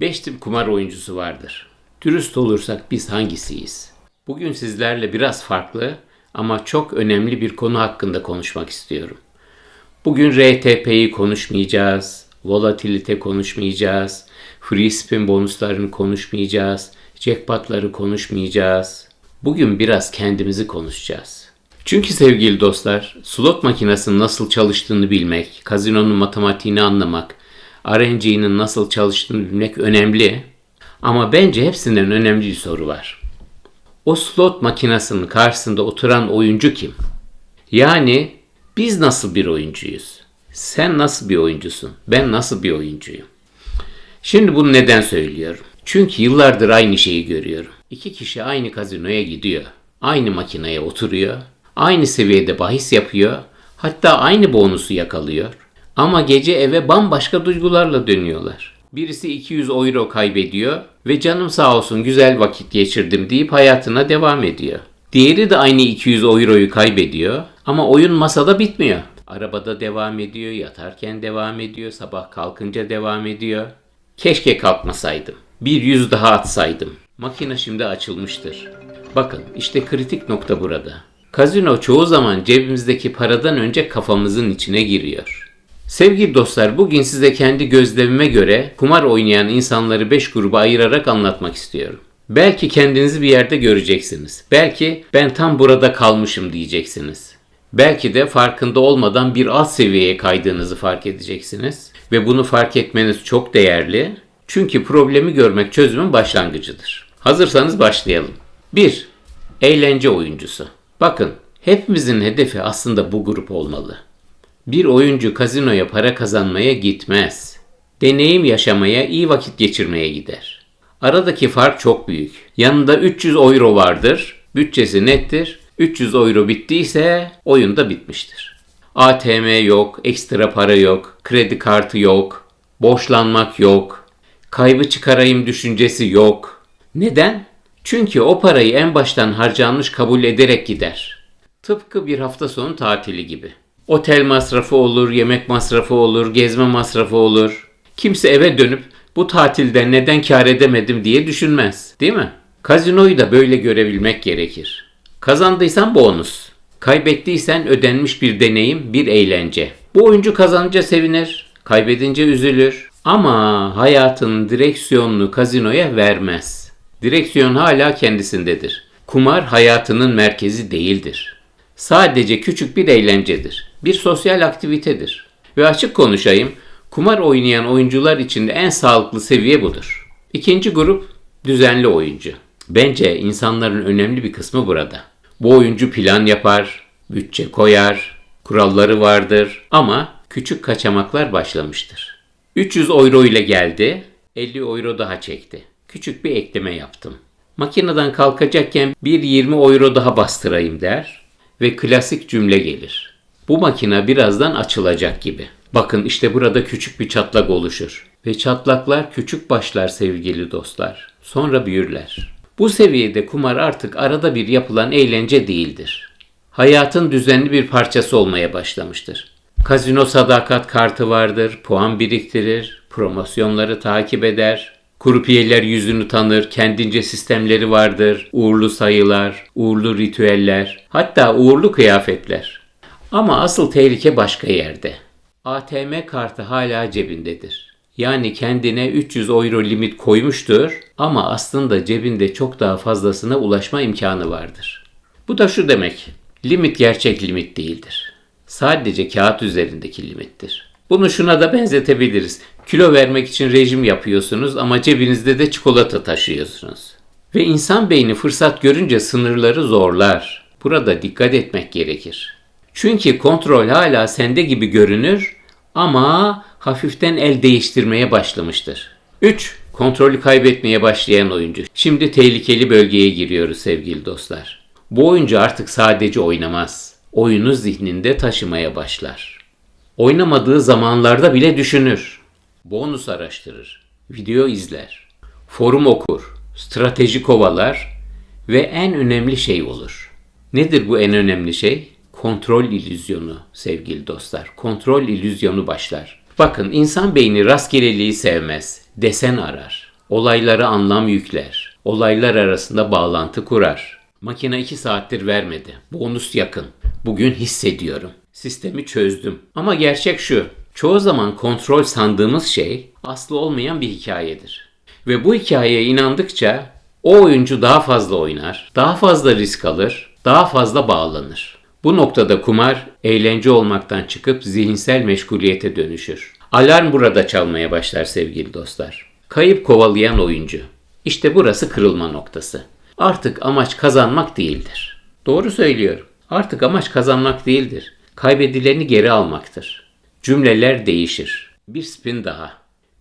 5 tip kumar oyuncusu vardır. Dürüst olursak biz hangisiyiz? Bugün sizlerle biraz farklı ama çok önemli bir konu hakkında konuşmak istiyorum. Bugün RTP'yi konuşmayacağız, volatilite konuşmayacağız, free spin bonuslarını konuşmayacağız, jackpotları konuşmayacağız. Bugün biraz kendimizi konuşacağız. Çünkü sevgili dostlar, slot makinesinin nasıl çalıştığını bilmek, kazinonun matematiğini anlamak, RNG'nin nasıl çalıştığını bilmek önemli. Ama bence hepsinden önemli bir soru var. O slot makinesinin karşısında oturan oyuncu kim? Yani biz nasıl bir oyuncuyuz? Sen nasıl bir oyuncusun? Ben nasıl bir oyuncuyum? Şimdi bunu neden söylüyorum? Çünkü yıllardır aynı şeyi görüyorum. İki kişi aynı kazinoya gidiyor. Aynı makineye oturuyor. Aynı seviyede bahis yapıyor. Hatta aynı bonusu yakalıyor. Ama gece eve bambaşka duygularla dönüyorlar. Birisi 200 euro kaybediyor ve canım sağ olsun güzel vakit geçirdim deyip hayatına devam ediyor. Diğeri de aynı 200 euroyu kaybediyor ama oyun masada bitmiyor. Arabada devam ediyor, yatarken devam ediyor, sabah kalkınca devam ediyor. Keşke kalkmasaydım. Bir yüz daha atsaydım. Makine şimdi açılmıştır. Bakın işte kritik nokta burada. Kazino çoğu zaman cebimizdeki paradan önce kafamızın içine giriyor. Sevgili dostlar, bugün size kendi gözlemime göre kumar oynayan insanları 5 gruba ayırarak anlatmak istiyorum. Belki kendinizi bir yerde göreceksiniz. Belki ben tam burada kalmışım diyeceksiniz. Belki de farkında olmadan bir alt seviyeye kaydığınızı fark edeceksiniz. Ve bunu fark etmeniz çok değerli. Çünkü problemi görmek çözümün başlangıcıdır. Hazırsanız başlayalım. 1. Eğlence oyuncusu. Bakın, hepimizin hedefi aslında bu grup olmalı. Bir oyuncu kazinoya para kazanmaya gitmez. Deneyim yaşamaya, iyi vakit geçirmeye gider. Aradaki fark çok büyük. Yanında 300 euro vardır, bütçesi nettir. 300 euro bittiyse oyun da bitmiştir. ATM yok, ekstra para yok, kredi kartı yok, borçlanmak yok, kaybı çıkarayım düşüncesi yok. Neden? Çünkü o parayı en baştan harcanmış kabul ederek gider. Tıpkı bir hafta sonu tatili gibi. Otel masrafı olur, yemek masrafı olur, gezme masrafı olur. Kimse eve dönüp bu tatilden neden kâr edemedim diye düşünmez, değil mi? Kazinoyu da böyle görebilmek gerekir. Kazandıysan bonus, kaybettiysen ödenmiş bir deneyim, bir eğlence. Bu oyuncu kazanınca sevinir, kaybedince üzülür. Ama hayatının direksiyonunu kazinoya vermez. Direksiyon hala kendisindedir. Kumar hayatının merkezi değildir. Sadece küçük bir eğlencedir. Bir sosyal aktivitedir. Ve açık konuşayım, kumar oynayan oyuncular için de en sağlıklı seviye budur. İkinci grup, düzenli oyuncu. Bence insanların önemli bir kısmı burada. Bu oyuncu plan yapar, bütçe koyar, kuralları vardır ama küçük kaçamaklar başlamıştır. 300 euro ile geldi, 50 euro daha çekti. Küçük bir ekleme yaptım. Makineden kalkacakken bir 20 euro daha bastırayım der ve klasik cümle gelir. Bu makine birazdan açılacak gibi. Bakın işte burada küçük bir çatlak oluşur. Ve çatlaklar küçük başlar sevgili dostlar. Sonra büyürler. Bu seviyede kumar artık arada bir yapılan eğlence değildir. Hayatın düzenli bir parçası olmaya başlamıştır. Kazino sadakat kartı vardır, puan biriktirir, promosyonları takip eder. Krupiyeler yüzünü tanır, kendince sistemleri vardır, uğurlu sayılar, uğurlu ritüeller, hatta uğurlu kıyafetler. Ama asıl tehlike başka yerde. ATM kartı hala cebindedir. Yani kendine 300 euro limit koymuştur ama aslında cebinde çok daha fazlasına ulaşma imkanı vardır. Bu da şu demek, limit gerçek limit değildir. Sadece kağıt üzerindeki limittir. Bunu şuna da benzetebiliriz. Kilo vermek için rejim yapıyorsunuz ama cebinizde de çikolata taşıyorsunuz. Ve insan beyni fırsat görünce sınırları zorlar. Burada dikkat etmek gerekir. Çünkü kontrol hala sende gibi görünür ama hafiften el değiştirmeye başlamıştır. 3. Kontrolü kaybetmeye başlayan oyuncu. Şimdi tehlikeli bölgeye giriyoruz sevgili dostlar. Bu oyuncu artık sadece oynamaz. Oyunu zihninde taşımaya başlar. Oynamadığı zamanlarda bile düşünür. Bonus araştırır. Video izler. Forum okur. Strateji kovalar. Ve en önemli şey olur. Nedir bu en önemli şey? Kontrol illüzyonu sevgili dostlar. Kontrol illüzyonu başlar. Bakın insan beyni rastgeleliği sevmez. Desen arar. Olaylara anlam yükler. Olaylar arasında bağlantı kurar. Makine 2 saattir vermedi. Bonus yakın. Bugün hissediyorum. Sistemi çözdüm. Ama gerçek şu. Çoğu zaman kontrol sandığımız şey aslı olmayan bir hikayedir. Ve bu hikayeye inandıkça o oyuncu daha fazla oynar, daha fazla risk alır, daha fazla bağlanır. Bu noktada kumar eğlence olmaktan çıkıp zihinsel meşguliyete dönüşür. Alarm burada çalmaya başlar sevgili dostlar. Kayıp kovalayan oyuncu. İşte burası kırılma noktası. Artık amaç kazanmak değildir. Doğru söylüyorum. Artık amaç kazanmak değildir. Kaybedileni geri almaktır. Cümleler değişir. Bir spin daha.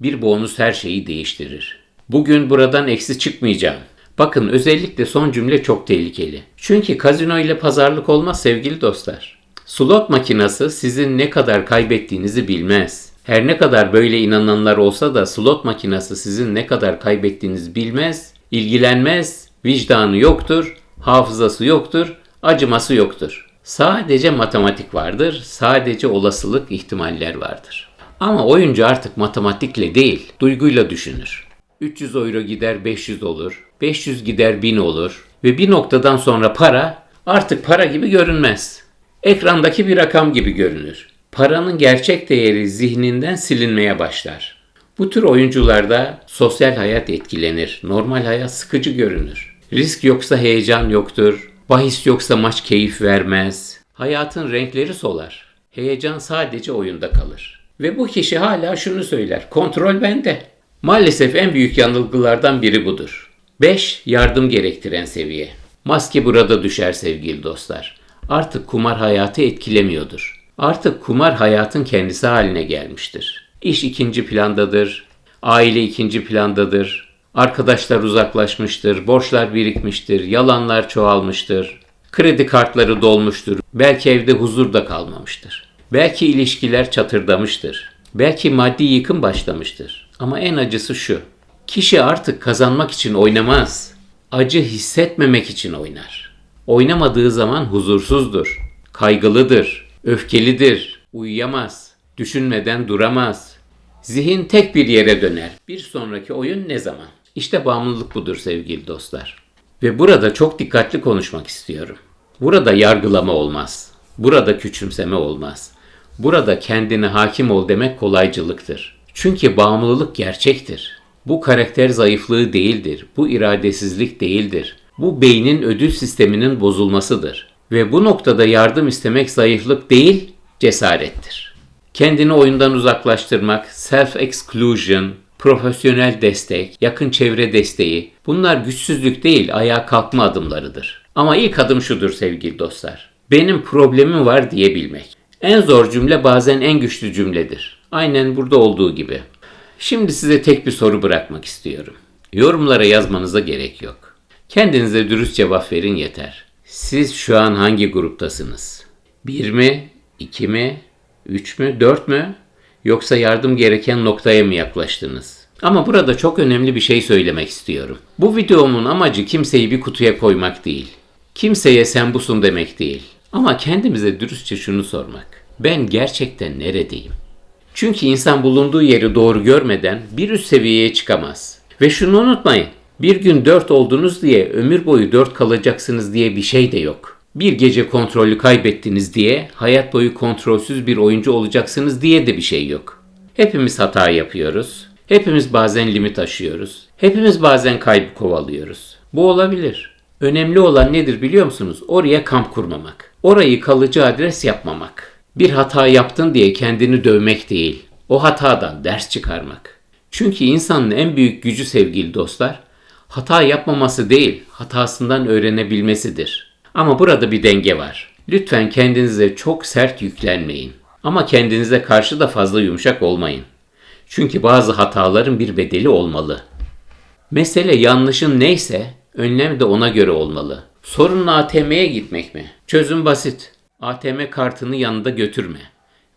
Bir bonus her şeyi değiştirir. Bugün buradan eksi çıkmayacağım. Bakın özellikle son cümle çok tehlikeli. Çünkü kazino ile pazarlık olmaz sevgili dostlar. Slot makinası sizin ne kadar kaybettiğinizi bilmez. Her ne kadar böyle inananlar olsa da slot makinası sizin ne kadar kaybettiğinizi bilmez, ilgilenmez, vicdanı yoktur, hafızası yoktur, acıması yoktur. Sadece matematik vardır, sadece olasılık, ihtimaller vardır. Ama oyuncu artık matematikle değil, duyguyla düşünür. 300 euro gider 500 olur, 500 gider 1000 olur ve bir noktadan sonra para artık para gibi görünmez. Ekrandaki bir rakam gibi görünür. Paranın gerçek değeri zihninden silinmeye başlar. Bu tür oyuncularda sosyal hayat etkilenir, normal hayat sıkıcı görünür. Risk yoksa heyecan yoktur, bahis yoksa maç keyif vermez. Hayatın renkleri solar, heyecan sadece oyunda kalır. Ve bu kişi hala şunu söyler, kontrol bende. Maalesef en büyük yanılgılardan biri budur. 5. Yardım gerektiren seviye. Maske burada düşer sevgili dostlar. Artık kumar hayatı etkilemiyordur. Artık kumar hayatın kendisi haline gelmiştir. İş ikinci plandadır, aile ikinci plandadır, arkadaşlar uzaklaşmıştır, borçlar birikmiştir, yalanlar çoğalmıştır, kredi kartları dolmuştur, belki evde huzur da kalmamıştır. Belki ilişkiler çatırdamıştır, belki maddi yıkım başlamıştır. Ama en acısı şu, kişi artık kazanmak için oynamaz, acı hissetmemek için oynar. Oynamadığı zaman huzursuzdur, kaygılıdır, öfkelidir, uyuyamaz, düşünmeden duramaz. Zihin tek bir yere döner. Bir sonraki oyun ne zaman? İşte bağımlılık budur sevgili dostlar. Ve burada çok dikkatli konuşmak istiyorum. Burada yargılama olmaz. Burada küçümseme olmaz. Burada kendine hakim ol demek kolaycılıktır. Çünkü bağımlılık gerçektir. Bu karakter zayıflığı değildir. Bu iradesizlik değildir. Bu beynin ödül sisteminin bozulmasıdır. Ve bu noktada yardım istemek zayıflık değil, cesarettir. Kendini oyundan uzaklaştırmak, self-exclusion, profesyonel destek, yakın çevre desteği, bunlar güçsüzlük değil, ayağa kalkma adımlarıdır. Ama ilk adım şudur sevgili dostlar. Benim problemim var diyebilmek. En zor cümle bazen en güçlü cümledir. Aynen burada olduğu gibi. Şimdi size tek bir soru bırakmak istiyorum. Yorumlara yazmanıza gerek yok. Kendinize dürüst cevap verin yeter. Siz şu an hangi gruptasınız? 1 mi? 2 mi? 3 mü? 4 mü? Yoksa yardım gereken noktaya mı yaklaştınız? Ama burada çok önemli bir şey söylemek istiyorum. Bu videomun amacı kimseyi bir kutuya koymak değil. Kimseye sen busun demek değil. Ama kendimize dürüstçe şunu sormak. Ben gerçekten neredeyim? Çünkü insan bulunduğu yeri doğru görmeden bir üst seviyeye çıkamaz. Ve şunu unutmayın. Bir gün 4 oldunuz diye ömür boyu 4 kalacaksınız diye bir şey de yok. Bir gece kontrolü kaybettiniz diye hayat boyu kontrolsüz bir oyuncu olacaksınız diye de bir şey yok. Hepimiz hata yapıyoruz. Hepimiz bazen limit aşıyoruz. Hepimiz bazen kaybı kovalıyoruz. Bu olabilir. Önemli olan nedir biliyor musunuz? Oraya kamp kurmamak. Orayı kalıcı adres yapmamak. Bir hata yaptın diye kendini dövmek değil. O hatadan ders çıkarmak. Çünkü insanın en büyük gücü sevgili dostlar, hata yapmaması değil, hatasından öğrenebilmesidir. Ama burada bir denge var. Lütfen kendinize çok sert yüklenmeyin. Ama kendinize karşı da fazla yumuşak olmayın. Çünkü bazı hataların bir bedeli olmalı. Mesele yanlışın neyse, önlem de ona göre olmalı. Sorun ATM'ye gitmek mi? Çözüm basit. ATM kartını yanında götürme.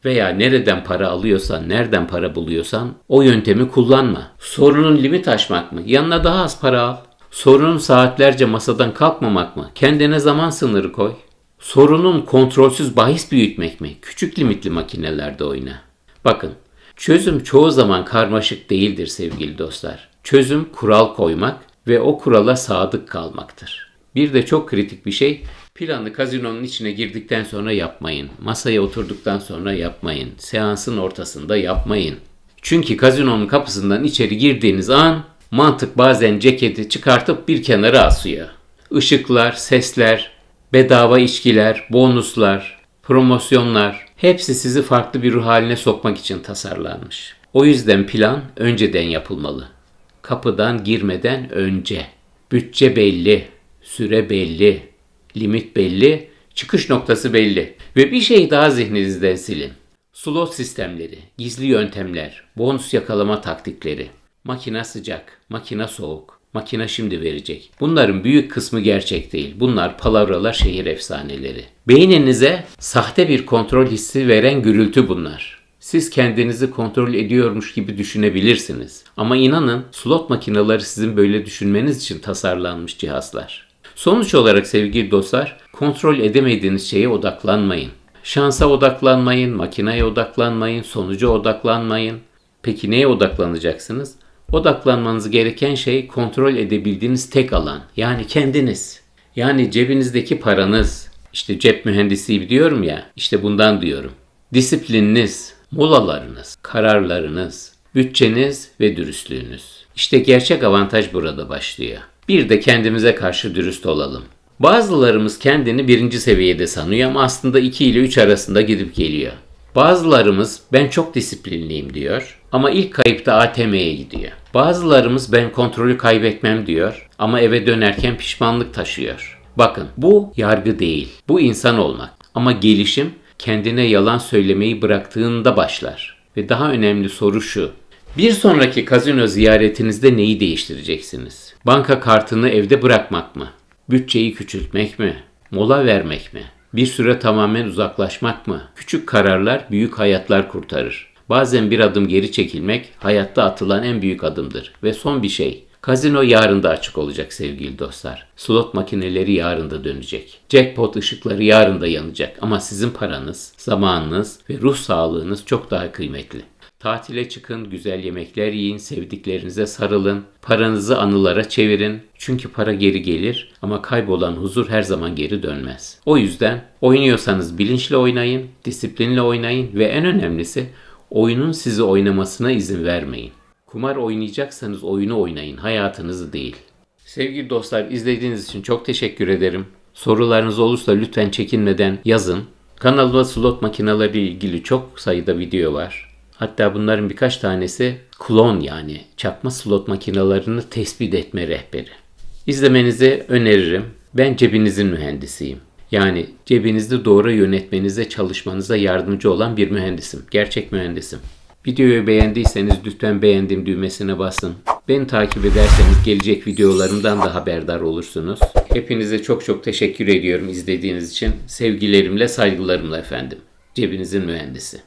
Veya nereden para alıyorsan, nereden para buluyorsan o yöntemi kullanma. Sorunun limit aşmak mı? Yanına daha az para al. Sorunun saatlerce masadan kalkmamak mı? Kendine zaman sınırı koy. Sorunun kontrolsüz bahis büyütmek mi? Küçük limitli makinelerde oyna. Bakın, çözüm çoğu zaman karmaşık değildir sevgili dostlar. Çözüm kural koymak ve o kurala sadık kalmaktır. Bir de çok kritik bir şey, planı kazinonun içine girdikten sonra yapmayın. Masaya oturduktan sonra yapmayın. Seansın ortasında yapmayın. Çünkü kazinonun kapısından içeri girdiğiniz an mantık bazen ceketi çıkartıp bir kenara asıyor. Işıklar, sesler, bedava içkiler, bonuslar, promosyonlar hepsi sizi farklı bir ruh haline sokmak için tasarlanmış. O yüzden plan önceden yapılmalı. Kapıdan girmeden önce. Bütçe belli, süre belli, limit belli, çıkış noktası belli. Ve bir şey daha zihninizden silin. Slot sistemleri, gizli yöntemler, bonus yakalama taktikleri. Makine sıcak, makine soğuk, makine şimdi verecek. Bunların büyük kısmı gerçek değil. Bunlar palavralar, şehir efsaneleri. Beyninize sahte bir kontrol hissi veren gürültü bunlar. Siz kendinizi kontrol ediyormuş gibi düşünebilirsiniz. Ama inanın slot makineleri sizin böyle düşünmeniz için tasarlanmış cihazlar. Sonuç olarak sevgili dostlar, kontrol edemediğiniz şeye odaklanmayın. Şansa odaklanmayın, makineye odaklanmayın, sonuca odaklanmayın. Peki neye odaklanacaksınız? Odaklanmanız gereken şey kontrol edebildiğiniz tek alan. Yani kendiniz. Yani cebinizdeki paranız. İşte cep mühendisiyim diyorum ya, işte bundan diyorum. Disiplininiz, molalarınız, kararlarınız, bütçeniz ve dürüstlüğünüz. İşte gerçek avantaj burada başlıyor. Bir de kendimize karşı dürüst olalım. Bazılarımız kendini birinci seviyede sanıyor ama aslında 2 ile 3 arasında gidip geliyor. Bazılarımız ben çok disiplinliyim diyor ama ilk kayıpta ATM'ye gidiyor. Bazılarımız ben kontrolü kaybetmem diyor ama eve dönerken pişmanlık taşıyor. Bakın bu yargı değil, bu insan olmak. Ama gelişim kendine yalan söylemeyi bıraktığında başlar. Ve daha önemli soru şu. Bir sonraki kazino ziyaretinizde neyi değiştireceksiniz? Banka kartını evde bırakmak mı? Bütçeyi küçültmek mi? Mola vermek mi? Bir süre tamamen uzaklaşmak mı? Küçük kararlar büyük hayatlar kurtarır. Bazen bir adım geri çekilmek hayatta atılan en büyük adımdır. Ve son bir şey. Kazino yarın da açık olacak sevgili dostlar. Slot makineleri yarın da dönecek. Jackpot ışıkları yarın da yanacak. Ama sizin paranız, zamanınız ve ruh sağlığınız çok daha kıymetli. Tatile çıkın, güzel yemekler yiyin, sevdiklerinize sarılın, paranızı anılara çevirin. Çünkü para geri gelir ama kaybolan huzur her zaman geri dönmez. O yüzden oynuyorsanız bilinçli oynayın, disiplinle oynayın ve en önemlisi oyunun sizi oynamasına izin vermeyin. Kumar oynayacaksanız oyunu oynayın, hayatınızı değil. Sevgili dostlar, izlediğiniz için çok teşekkür ederim. Sorularınız olursa lütfen çekinmeden yazın. Kanalda slot makineleri ile ilgili çok sayıda video var. Hatta bunların birkaç tanesi klon yani çakma slot makinelerini tespit etme rehberi. İzlemenizi öneririm. Ben cebinizin mühendisiyim. Yani cebinizi doğru yönetmenize, çalışmanıza yardımcı olan bir mühendisim. Gerçek mühendisim. Videoyu beğendiyseniz lütfen beğendim düğmesine basın. Beni takip ederseniz gelecek videolarımdan da haberdar olursunuz. Hepinize çok çok teşekkür ediyorum izlediğiniz için. Sevgilerimle, saygılarımla efendim. Cebinizin mühendisi.